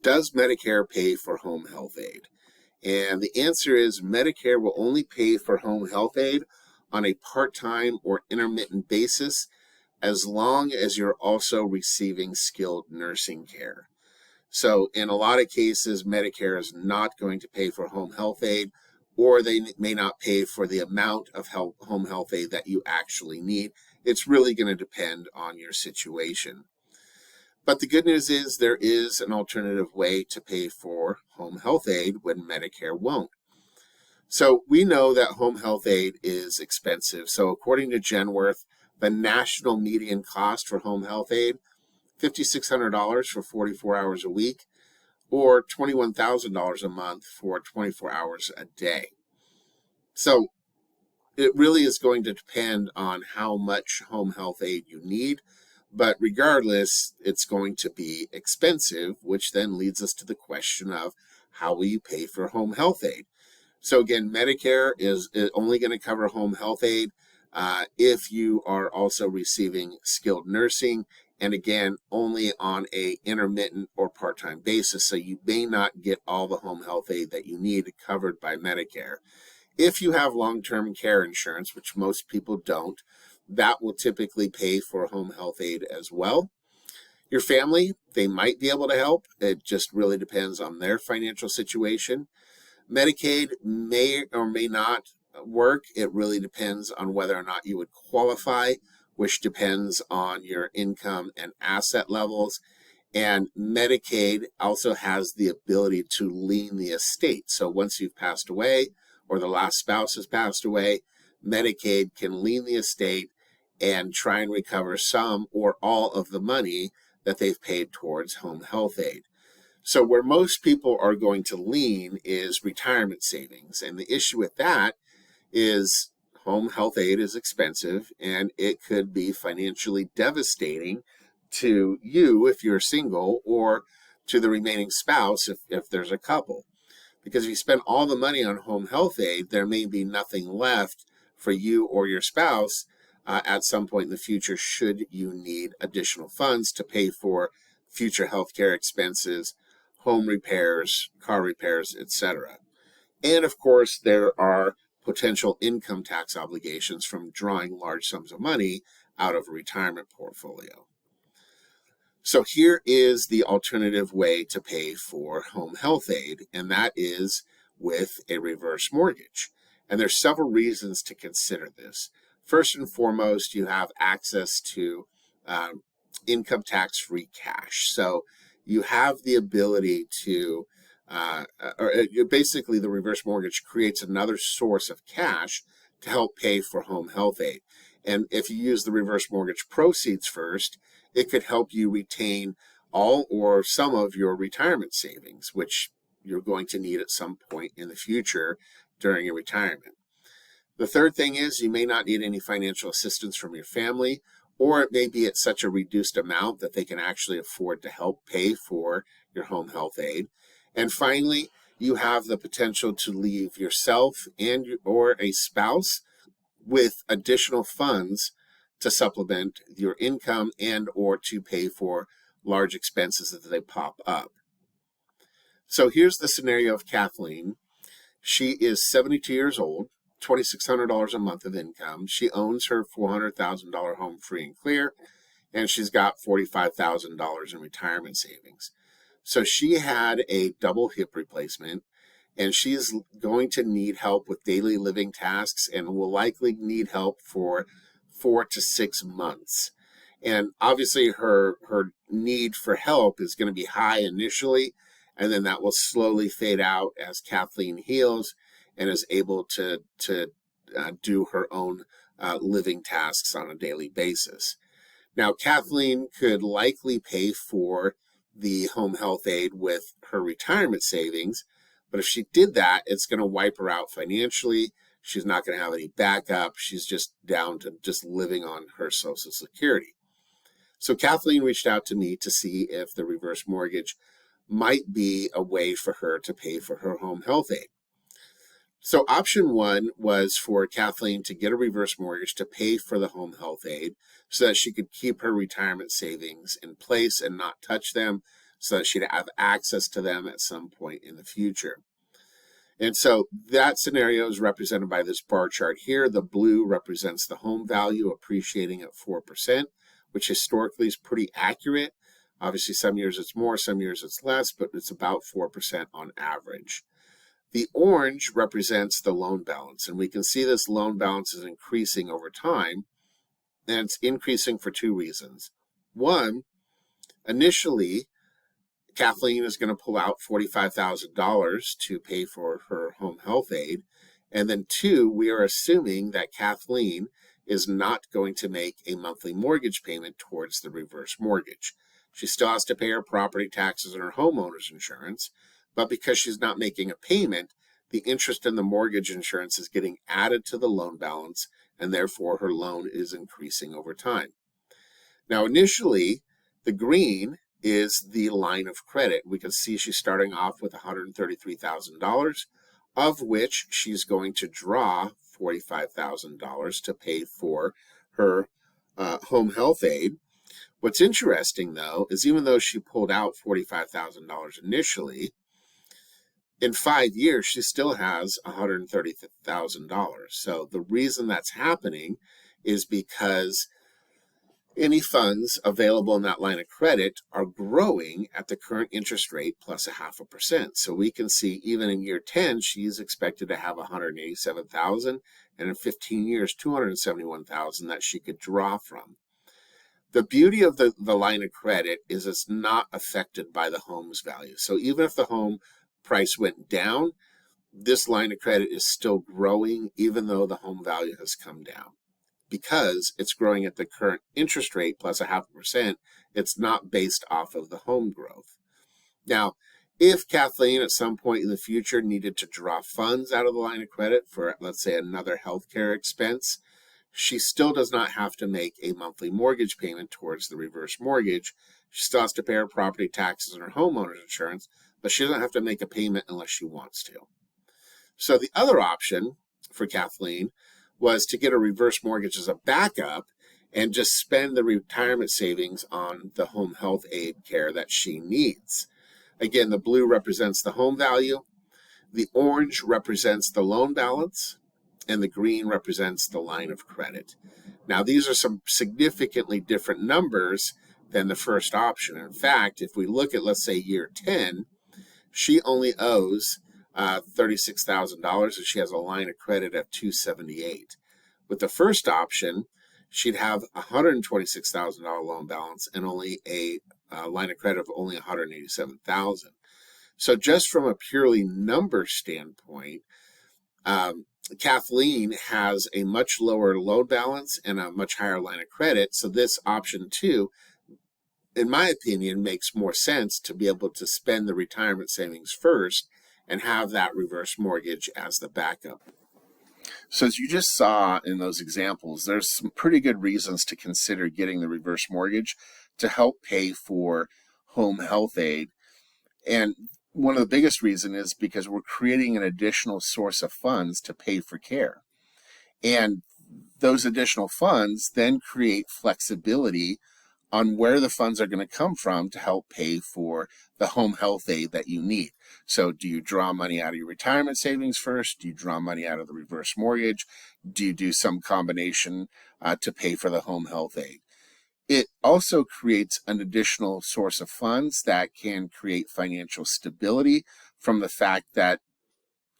Does Medicare pay for home health aid? And the answer is Medicare will only pay for home health aid on a part-time or intermittent basis as long as you're also receiving skilled nursing care. So in a lot of cases, Medicare is not going to pay for home health aid, or they may not pay for the amount of home health aid that you actually need. It's really going to depend on your situation. But the good news is there is an alternative way to pay for home health aid when Medicare won't. So we know that home health aid is expensive. So according to Genworth, the national median cost for home health aid, $5,600 for 44 hours a week, or $21,000 a month for 24 hours a day. So it really is going to depend on how much home health aid you need, but regardless, it's going to be expensive, which then leads us to the question of how will you pay for home health aid? So again, Medicare is only going to cover home health aid if you are also receiving skilled nursing, and again, only on a intermittent or part-time basis, so you may not get all the home health aid that you need covered by Medicare. If you have long-term care insurance, which most people don't, that will typically pay for home health aid as well. Your family, they might be able to help. It just really depends on their financial situation. Medicaid may or may not work. It really depends on whether or not you would qualify, which depends on your income and asset levels. And Medicaid also has the ability to lien the estate. So once you've passed away or the last spouse has passed away, Medicaid can lien the estate and try and recover some or all of the money that they've paid towards home health aid. So where most people are going to lean is retirement savings. And the issue with that is home health aid is expensive, and it could be financially devastating to you if you're single, or to the remaining spouse if there's a couple. Because if you spend all the money on home health aid, there may be nothing left for you or your spouse at some point in the future should you need additional funds to pay for future healthcare expenses, home repairs, car repairs, etc. And of course, there are potential income tax obligations from drawing large sums of money out of a retirement portfolio. So here is the alternative way to pay for home health aid, and that is with a reverse mortgage. And there's several reasons to consider this. First and foremost, you have access to income tax-free cash. So you have the ability to, basically the reverse mortgage creates another source of cash to help pay for home health aid. And if you use the reverse mortgage proceeds first, it could help you retain all or some of your retirement savings, which you're going to need at some point in the future during your retirement. The third thing is you may not need any financial assistance from your family, or it may be at such a reduced amount that they can actually afford to help pay for your home health aid. And finally, you have the potential to leave yourself and or a spouse with additional funds to supplement your income and or to pay for large expenses that they pop up. So here's the scenario of Kathleen. She is 72 years old, $2,600 a month of income. She owns her $400,000 home free and clear, and she's got $45,000 in retirement savings. So she had a double hip replacement, and she is going to need help with daily living tasks and will likely need help for 4 to 6 months. And obviously her need for help is going to be high initially, and then that will slowly fade out as Kathleen heals and is able to do her own living tasks on a daily basis. Now, Kathleen could likely pay for the home health aid with her retirement savings, but if she did that, it's going to wipe her out financially. She's not going to have any backup. She's just down to just living on her Social Security. So Kathleen reached out to me to see if the reverse mortgage might be a way for her to pay for her home health aid. So option one was for Kathleen to get a reverse mortgage to pay for the home health aid so that she could keep her retirement savings in place and not touch them, so that she'd have access to them at some point in the future. And so that scenario is represented by this bar chart here. The blue represents the home value appreciating at 4%, which historically is pretty accurate. Obviously, some years it's more, some years it's less, but it's about 4% on average. The orange represents the loan balance, and we can see this loan balance is increasing over time, and it's increasing for two reasons. One, initially, Kathleen is going to pull out $45,000 to pay for her home health aid. And then two, we are assuming that Kathleen is not going to make a monthly mortgage payment towards the reverse mortgage. She still has to pay her property taxes and her homeowner's insurance, but because she's not making a payment, the interest in the mortgage insurance is getting added to the loan balance, and therefore her loan is increasing over time. Now, initially, the green is the line of credit. We can see she's starting off with $133,000, of which she's going to draw $45,000 to pay for her home health aid. What's interesting, though, is even though she pulled out $45,000 initially, in 5 years, she still has $130,000. So the reason that's happening is because any funds available in that line of credit are growing at the current interest rate plus 0.5%. So we can see even in year 10, she's expected to have $187,000, and in 15 years, $271,000 that she could draw from. The beauty of the line of credit is it's not affected by the home's value. So even if the home price went down, this line of credit is still growing even though the home value has come down. Because it's growing at the current interest rate plus 0.5%, it's not based off of the home growth. Now, if Kathleen at some point in the future needed to draw funds out of the line of credit for, let's say, another healthcare expense, she still does not have to make a monthly mortgage payment towards the reverse mortgage. She still has to pay her property taxes and her homeowner's insurance, but she doesn't have to make a payment unless she wants to. So the other option for Kathleen was to get a reverse mortgage as a backup and just spend the retirement savings on the home health aid care that she needs. Again, the blue represents the home value, the orange represents the loan balance, and the green represents the line of credit. Now, these are some significantly different numbers than the first option. In fact, if we look at, let's say, year 10, she only owes $36,000, and she has a line of credit of $278,000. With the first option, she'd have a $126,000 loan balance and only a line of credit of only $187,000. So just from a purely number standpoint, Kathleen has a much lower loan balance and a much higher line of credit. So this option 2, in my opinion, makes more sense to be able to spend the retirement savings first and have that reverse mortgage as the backup. So as you just saw in those examples, there's some pretty good reasons to consider getting the reverse mortgage to help pay for home health aid. And one of the biggest reasons is because we're creating an additional source of funds to pay for care. And those additional funds then create flexibility on where the funds are going to come from to help pay for the home health aid that you need. So do you draw money out of your retirement savings first? Do you draw money out of the reverse mortgage? Do you do some combination to pay for the home health aid? It also creates an additional source of funds that can create financial stability from the fact that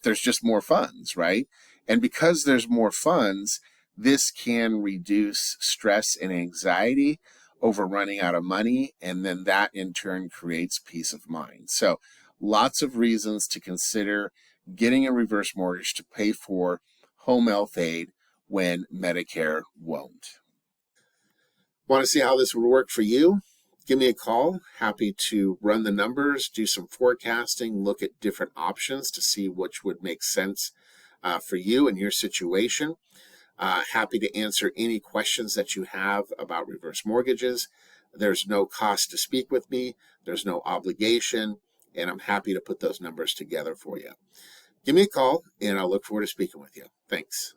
there's just more funds, right? And because there's more funds, this can reduce stress and anxiety over running out of money, and then that in turn creates peace of mind. So lots of reasons to consider getting a reverse mortgage to pay for home health aid when Medicare won't. Want to see how this would work for you? Give me a call. Happy to run the numbers, do some forecasting, look at different options to see which would make sense for you and your situation. Happy to answer any questions that you have about reverse mortgages. There's no cost to speak with me. There's no obligation, and I'm happy to put those numbers together for you. Give me a call, and I'll look forward to speaking with you. Thanks.